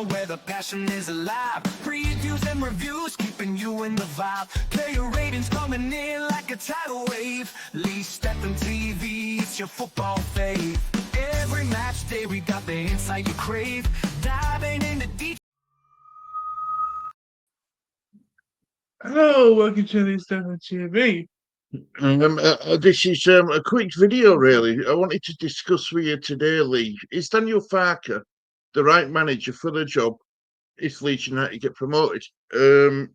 channel where the passion is alive. Previews and reviews, keeping you in the vibe. Player ratings coming in like a tidal wave. Leeds Steppin' TV, it's your football fave. Every match day we got the insight you crave. Diving into deep. Hello, welcome to Leeds Steppin' TV. This is a quick video, really. I wanted to discuss with you today, Lee. Is Daniel Farke the right manager for the job if Leeds United get promoted? I'm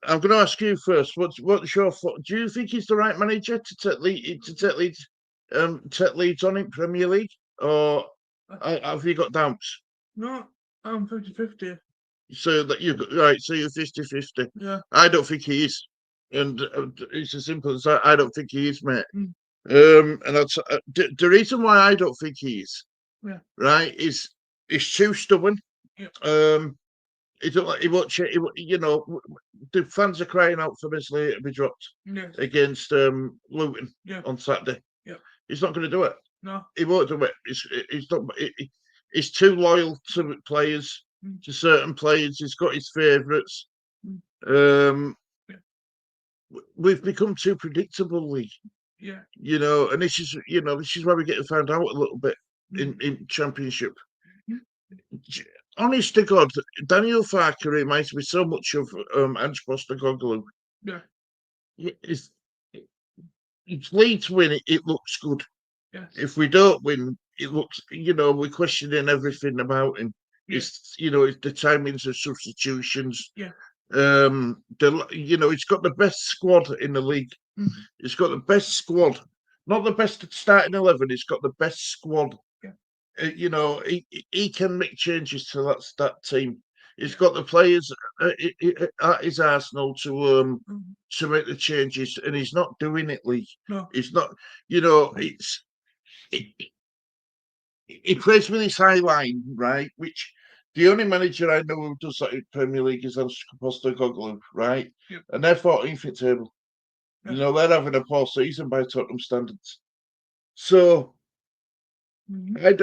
going to ask you first. What's your thought? Do you think he's the right manager to take Leeds on in Premier League, or have you got doubts? No, I'm 50-50. So that you've got right. So you're 50-50. Yeah. I don't think he is, and it's as simple as that. I don't think he is, mate. Mm. And that's the reason why I don't think he is. Yeah. Right, is he's too stubborn. Yeah. He don't like. He won't. You know, the fans are crying out for Meslier to be dropped against Luton on Saturday. Yeah. He's not going to do it. No. He won't do it. He's not. He's too loyal to players. To certain players, he's got his favourites. We've become too predictable, Lee. Yeah. You know, and this is why we're getting found out a little bit in Championship. Honest to God, Daniel Farke reminds me so much of Ange Postecoglou. Yeah. If Leeds win, it looks good. Yes. If we don't win, it looks, we're questioning everything about him. Yeah. It's the timings of substitutions. Yeah. He's got the best squad in the league. He's got the best squad, not the best starting 11. He's got the best squad. Yeah. He can make changes to that team. He's got the players at his arsenal to make the changes, and he's not doing it, Lee. No. He's not. He plays with his high line, right? Which the only manager I know who does that in Premier League is Ange Postecoglou, right? Yep. And they're 14th at table. Yeah. They're having a poor season by Tottenham standards. So I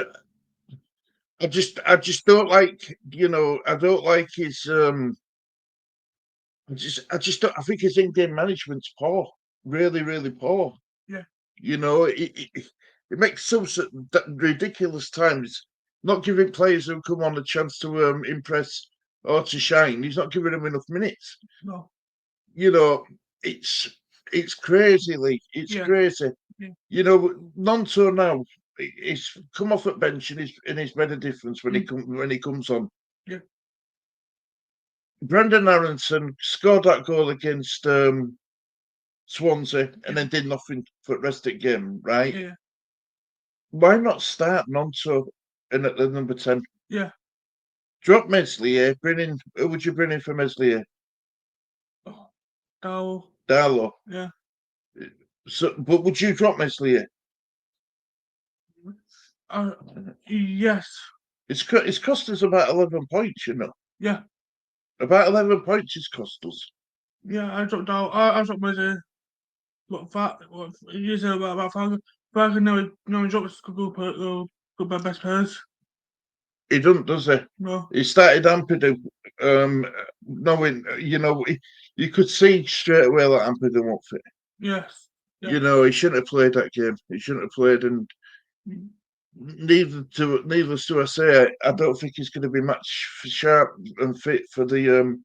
just don't like, I don't like his. I just don't. I think his in-game management's poor, really, really poor. Yeah. It makes some ridiculous times. Not giving players who come on a chance to impress or to shine. He's not giving them enough minutes. No. It's crazy, Lee. It's crazy. Yeah. Nonto now, he's come off at bench and he's made a difference when he comes on. Yeah. Brendan Aronson scored that goal against Swansea and then did nothing for the rest of the game, right? Yeah. Why not start Nonto in at the number 10? Yeah. Drop Meslier. Who would you bring in for Meslier? Darlow. Yeah. So, but would you drop Meslier? Yes. It's cost us about 11 points, Yeah. About 11 points it's cost us. Yeah, I dropped down. I dropped my you said about Farke. Farke no drops go by best players. He doesn't, does he? No. He started Ampadu, knowing, you could see straight away that Ampadu won't fit. Yes. Yeah. He shouldn't have played that game. He shouldn't have played, and neither do I say. I don't think he's going to be match sharp and fit for the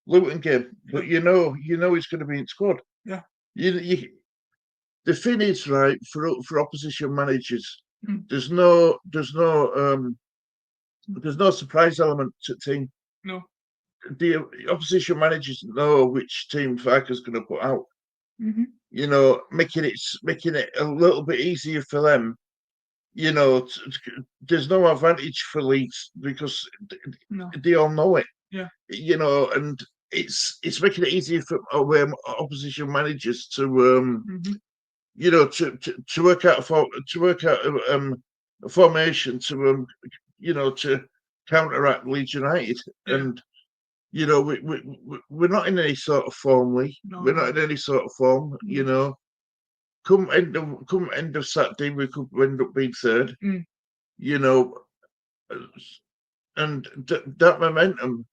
Luton game. But he's going to be in squad. Yeah. The thing is, right, for opposition managers, there's no surprise element to the team. No. The opposition managers know which team Farke's going to put out. Making it a little bit easier for them. There's no advantage for Leeds because they all know it. Yeah. And it's making it easier for opposition managers to to work out a formation to to counteract Leeds United. And we're not in any sort of form, Lee. No. We're not in any sort of form. Come end of Saturday, we could end up being third. and that momentum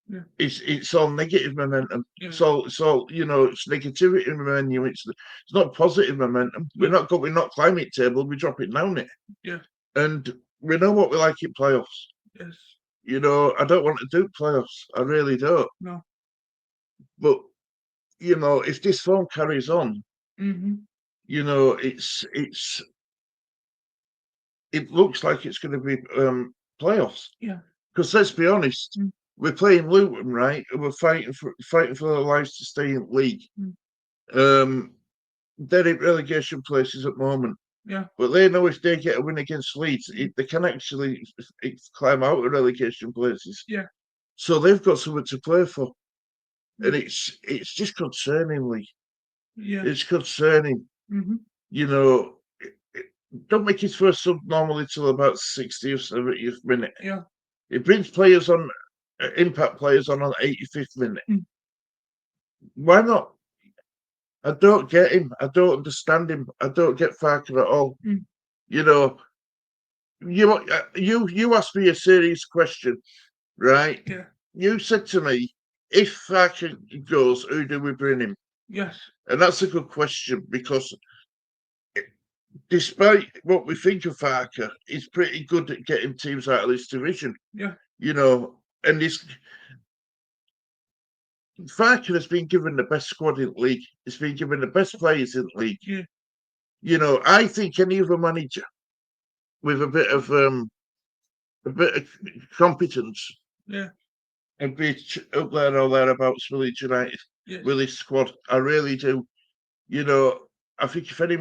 Yeah. it's all negative momentum. Yeah. It's all it's negativity momentum. It's not positive momentum. We're not climate table. We're dropping down it. Yeah. And we know what we like in playoffs. Yes. I don't want to do playoffs. I really don't. No. But if this form carries on, it looks like it's going to be playoffs. Yeah. Because let's be honest, we're playing Luton, right? And we're fighting for their lives to stay in league. They're in relegation places at the moment. Yeah. But they know if they get a win against Leeds, they can actually climb out of relegation places. Yeah. So they've got something to play for. And it's just concerningly. Yeah. It's concerning. Don't make his first sub normally till about 60th or 70th minute. Yeah. It brings players on, impact players on 85th minute. Why not? I don't get him. I don't understand him. I don't get Farke at all. You asked me a serious question, right? Yeah. You said to me, if Farke goes, who do we bring him? Yes. And that's a good question because despite what we think of Farke, he's pretty good at getting teams out of this division. Yeah. And Farke has been given the best squad in the league. He's been given the best players in the league. Yeah. I think any other manager with a bit of competence, and be up there or thereabouts with Leeds United with this squad. I really do. I think if any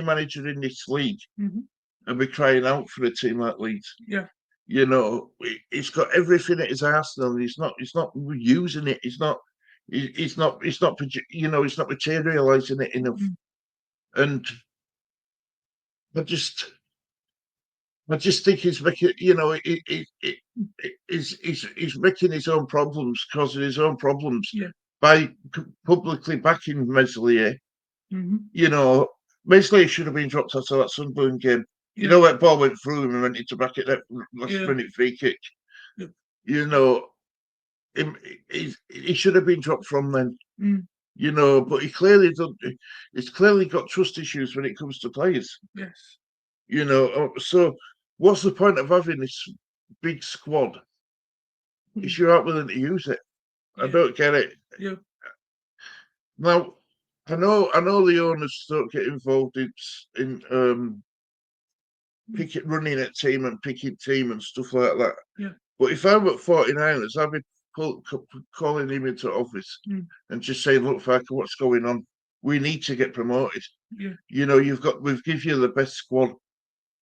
manager in this league and be crying out for a team like Leeds. Yeah. He's got everything at his arsenal. He's not using it. He's not materializing it enough. And I just think he's making, he's making his own problems, causing his own problems by publicly backing Meslier. Meslier should have been dropped out of that Sunderland game. That ball went through him and went into back at that last minute free kick. He should have been dropped from then. But he's clearly got trust issues when it comes to players. Yes. So what's the point of having this big squad if you're not willing to use it? I don't get it. Yeah. Now, I know the owners don't get involved in running a team and picking team and stuff like that. Yeah. But if I'm at 49ers, I'd be calling him into office and just saying, "Look, Farke, what's going on? We need to get promoted. Yeah. We've given you the best squad.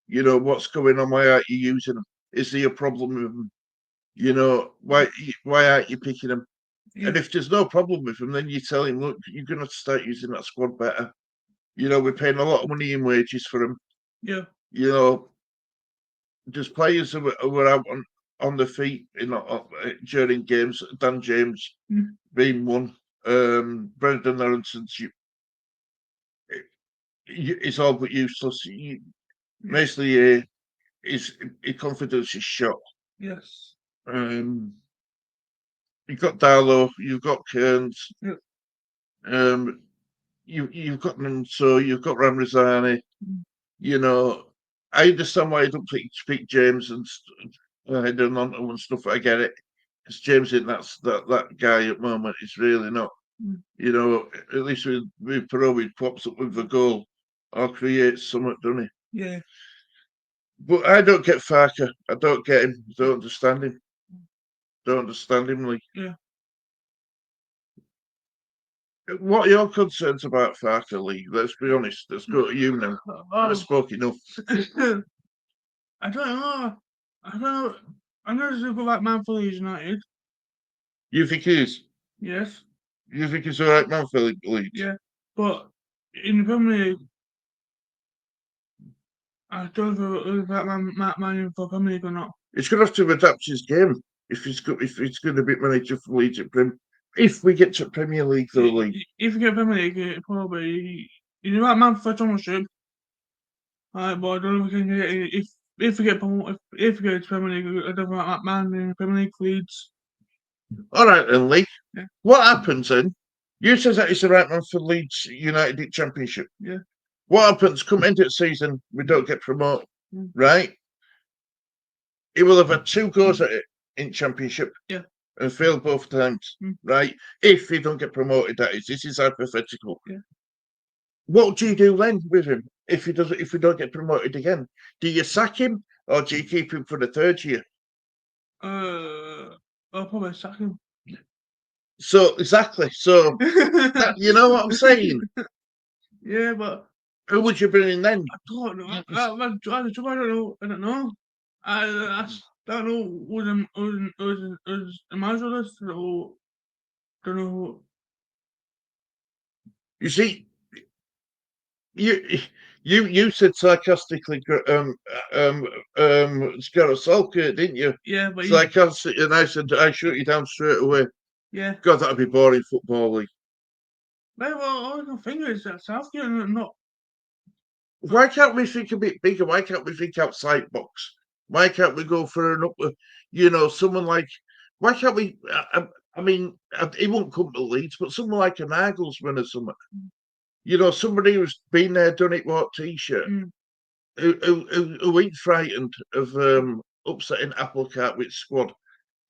What's going on? Why aren't you using them? Is there a problem with them? Why aren't you picking them? Yeah. And if there's no problem with them, then you tell him, look, you're going to start using that squad better. We're paying a lot of money in wages for them. Yeah. There's players who were out on the feet during games. Dan James being one. Brendan Aronson, it's all but useless. Basically, his confidence is shot. Yes. You've got Darlow, you've got Kearns, you've got Mansour, you've got Ramrazani. I understand why you don't speak James and Onto and stuff. I get it, because James isn't that guy at the moment. It's really not. At least with Perot, he pops up with the goal or creates something, doesn't he? Yeah. But I don't get Farke. I don't get him. Don't understand him. Lee. Yeah. What are your concerns about Farke, Lee? Let's be honest. Let's go to you now. I've spoken enough. I don't know. I know he's a good right man for Leeds United. You think he is? Yes. You think he's the right man for Leeds? Yeah. But in the Premier League, I don't know if he's the right man for Premier League or not. He's going to have to adapt his game if he's going to be manager for Leeds at Premier. If we get to Premier League, though, Lee. If we get Premier League, probably he's the right man for Championship. But I don't know if we can get it if if we get promoted, if we get to Premier League, I don't want that man in Premier League Leeds. All right, then, Lee. Yeah. What happens then? You says that he's the right man for Leeds United Championship. Yeah. What happens come into the season? We don't get promoted, right? He will have had 2 goes at it in Championship, and failed both times, right? If he don't get promoted, that is. This is hypothetical. Yeah. What do you do then with him if he doesn't? If we don't get promoted again, do you sack him or do you keep him for the 3rd year? I'll probably sack him. So exactly. So you know what I'm saying? Yeah, but who would you bring in then? I don't know. I don't know. I don't know who's the manager list. So don't know who. You see, you said sarcastically, Gareth Southgate, didn't you? Yeah, but sarcastic, and I said I shut you down straight away. Yeah. God, that'd be boring football league. Well, all I can think is that Southgate not. Why can't we think a bit bigger? Why can't we think outside box? Why can't we go for an up? Someone like. Why can't we? I mean, he won't come to Leeds, but someone like an Nagelsmann or something. Somebody who's been there, done it, wore T-shirt, who ain't frightened of upsetting apple cart with squad.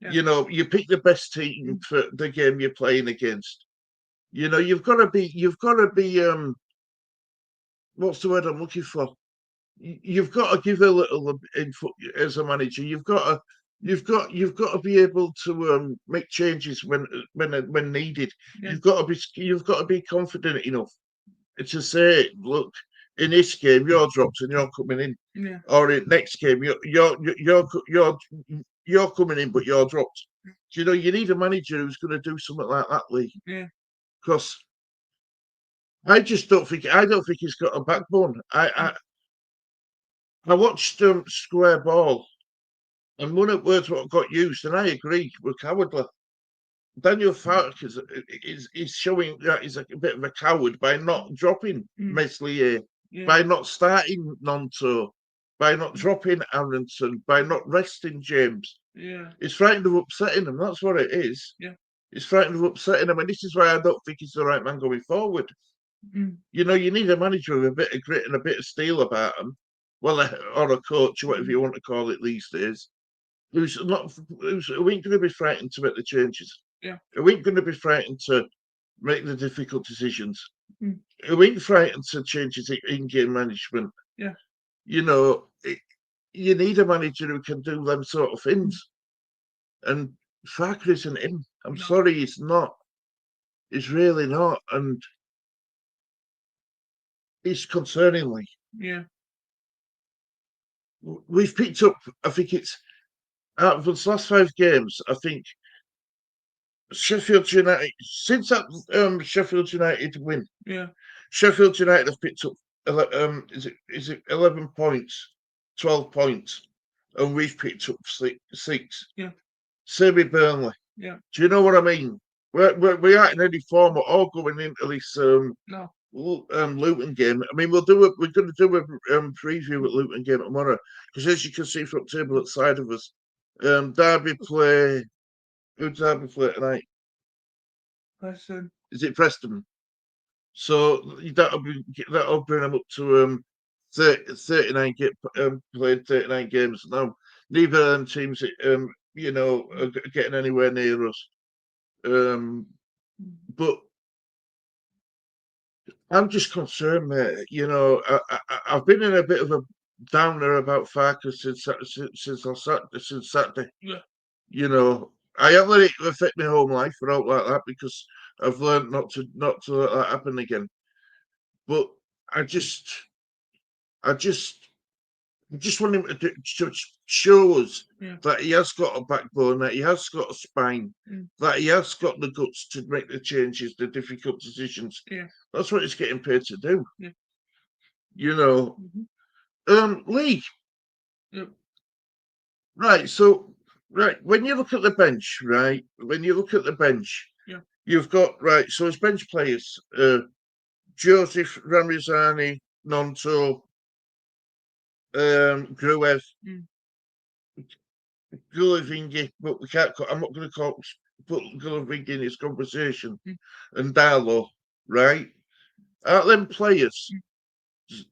Yeah. You pick the best team for the game you're playing against. You've got to be. What's the word I'm looking for? You've got to give a little input as a manager. You've got to be able to make changes when needed. Yeah. You've got to be confident enough to say, look, in this game you're dropped and you're coming in. Yeah. Or in next game you're coming in but you're dropped. You need a manager who's going to do something like that, Lee. Yeah. Because I don't think he's got a backbone. I watched Square Ball, and one of the words what got used, and I agree, were cowardly. Daniel Farke is showing that he's a bit of a coward by not dropping Meslier, by not starting Nonto, by not dropping Aronson, by not resting James. Yeah, it's frightened of upsetting him. That's what it is. Yeah, it's frightened of upsetting him, and this is why I don't think he's the right man going forward. You need a manager with a bit of grit and a bit of steel about him. Well, or a coach, whatever you want to call it these days, who ain't going to be frightened to make the changes. Yeah, who ain't going to be frightened to make the difficult decisions. Who ain't frightened to change his in-game management. Yeah, you need a manager who can do them sort of things. And Farke isn't in. I'm sorry, he's not. He's really not, and it's concerningly. Yeah. We've picked up, I think it's out of the last 5 games, I think Sheffield United, since that Sheffield United win, Sheffield United have picked up 11 points, 12 points, and we've picked up 6. Yeah. Same with Burnley. Yeah. Do you know what I mean? We aren't in any form at all going into this Luton game. I mean, we're going to do a preview at Luton game tomorrow, because as you can see from the table at the side of us, Derby play. Who does Derby play tonight? Preston. Is it Preston? So that'll bring them up to 39 played 39 games now. Neither of them teams are getting anywhere near us. But I'm just concerned, mate. I've been in a bit of a downer about Farke since Saturday. Yeah. I haven't let it affect my home life or out like that, because I've learned not to let that happen again. But I just want him to show us that he has got a backbone, that he has got a spine, that he has got the guts to make the changes, the difficult decisions. Yeah. That's what he's getting paid to do. Yeah. Lee. Yep. Right. So, when you look at the bench, you've got so as bench players, Joseph Ramizani, Nonto, Gruev, Mm. Gulavingi, but we can't. I'm not going to put Gulavingi in this conversation, Mm. and Darlow, right? Out them players,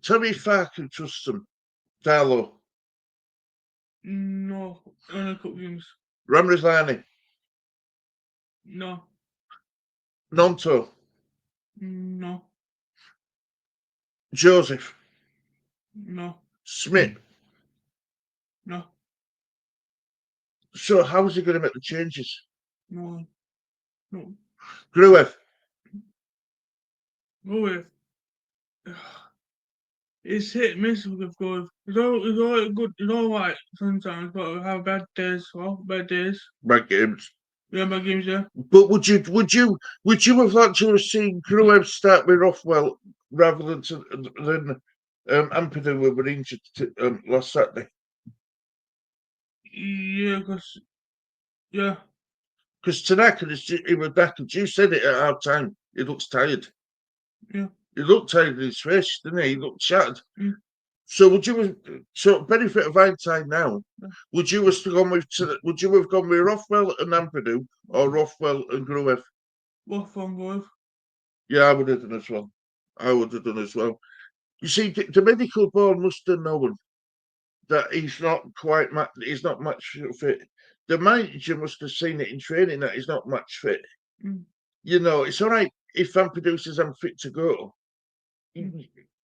tell me if I can trust them. Darlow, No, only a couple games. Ramrazani, No, Nonto, no, Joseph, no, Smith. no, So how is he going to make the changes? no, no. Gruev, Go with. It's hit and miss with goals. It's all good. It's all right sometimes, but we have bad days. Well, bad days. bad games. Yeah, bad games. Yeah. But would you have liked to have seen Gruev start with Rothwell rather than Ampadu, who were injured last Saturday? Yeah, cause yeah, Because Tanaka, he was knackered. You said it at half time. He looks tired. yeah. He looked tired in his face, didn't he? He looked shattered. Mm. So benefit of hindsight now, would you have gone with Rothwell and Ampadu or Rothwell and Gruev? What fun goals? Yeah, I would have done as well. I would have done as well. You see, the medical board must have known that he's not match fit. The manager must have seen it in training that he's not match fit. Mm. You know, it's all right if Ampadu says I'm fit to go.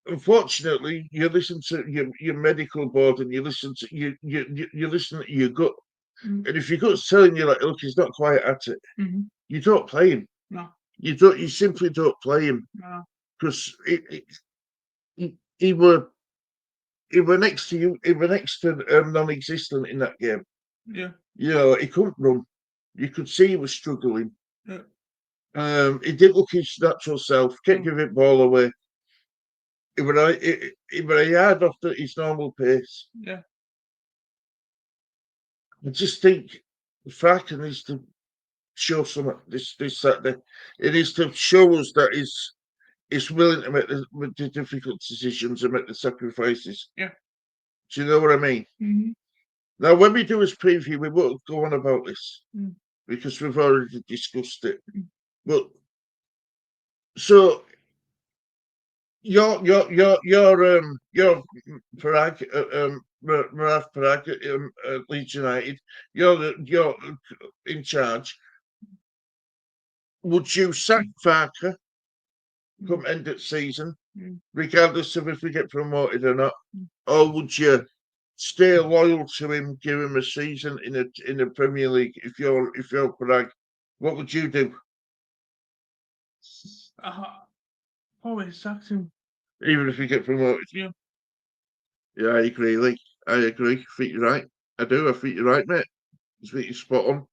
Unfortunately, you listen to your medical board and you listen to your gut. Mm. And if your gut's telling you like, look, he's not quite at it, Mm-hmm. you don't play him. No, You simply don't play him no. because he were next to you. He were next to non-existent in that game. Yeah, You know, he couldn't run. You could see he was struggling. yeah. He didn't look his natural self. Kept Mm. giving ball away. He were a yard off his normal pace. Yeah. I just think Frke needs to show something this Saturday. It is to show us that he's willing to make the difficult decisions and make the sacrifices. Yeah. Do you know what I mean? Mm-hmm. Now, when we do his preview, we won't go on about this because we've already discussed it. But so your Parag, Marath Parag, Leeds United, you're in charge. Would you sack Farke come end of season, regardless of if we get promoted or not, or would you stay loyal to him, give him a season in the Premier League? If you're Parag, what would you do? Always sacked him. Even if we get promoted? Yeah. Yeah, I agree, Lee. I agree. I think you're right. I do. I think you're right, mate. I think you're spot on.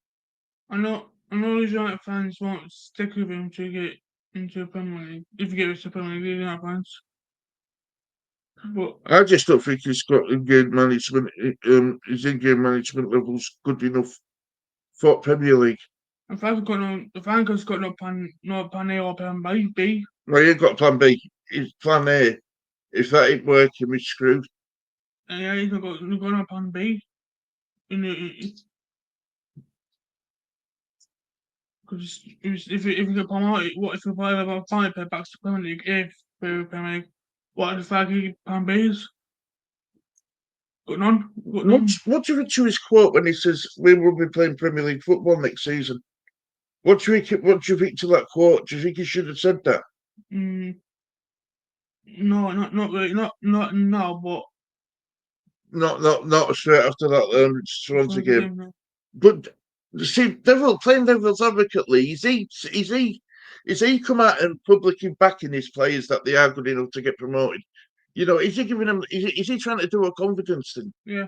I know these United fans won't stick with him to get into the Premier League. If you get into the Premier League, these United fans. But I just don't think he's got in-game management. His in-game management level's good enough for Premier League. if Franco's got no plan A or plan B. No, he ain't got plan B. His plan A. If that ain't working, we're screwed. Yeah, he's got no plan B. Because if you get promoted, what if you play about 5 back to Premier League? If Premier League, what if I plan Bs? Got none. What do you think to his quote when he says we will be playing Premier League football next season? What do you think to that quote? Do you think he should have said that? No, not really. Not now, but not straight after that Swansea game. No. But see, playing devil's advocate, Lee, is he come out and publicly backing his players that they are good enough to get promoted? You know, is he giving them? Is he trying to do a confidence thing? Yeah.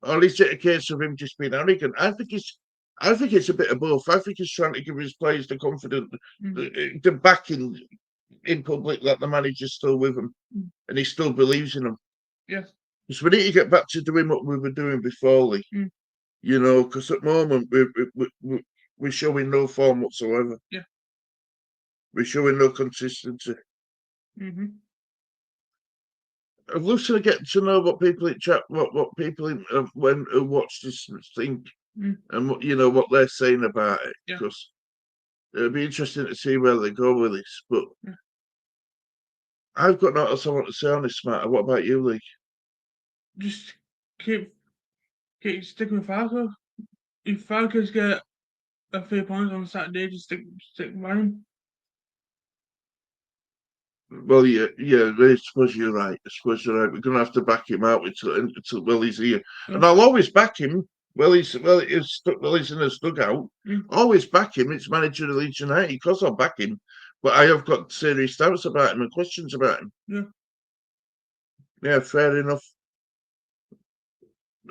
Or is it a case of him just being arrogant? I think it's a bit of both. I think he's trying to give his players the confidence, the backing in public that the manager's still with him and he still believes in them. Yes. Because we need to get back to doing what we were doing before, Lee. You know, because at the moment we're showing no form whatsoever. Yeah. We're showing no consistency. I've loved to get to know what people in chat, what people who watch this think, and what what they're saying about it. Yeah. Because it'll be interesting to see where they go with this. But I've got nothing else I want to say on this matter. What about you, Lee? Just keep sticking with Farke. If Farke's get a few points on Saturday, just stick by him. Well, yeah, I suppose you're right. We're going to have to back him out until he's here, and I'll always back him. He's in the dugout. Always back him. It's manager of Leeds United. Because I'll back him, but I have got serious doubts about him and questions about him. Yeah, fair enough.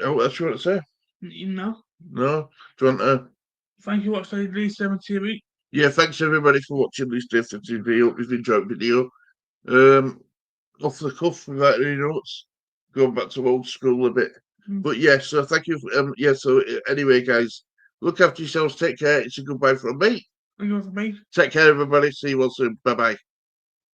Oh, that's what I say. No. No, do you want to? Thank you for watching Leeds 7 TV. Yeah, thanks everybody for watching this different TV. Hope you've enjoyed the video. Off the cuff without any notes, going back to old school a bit. But yeah, so thank you. So anyway, guys, look after yourselves. Take care. It's a goodbye from me. Thank you for me. Take care, everybody. See you all soon. Bye bye.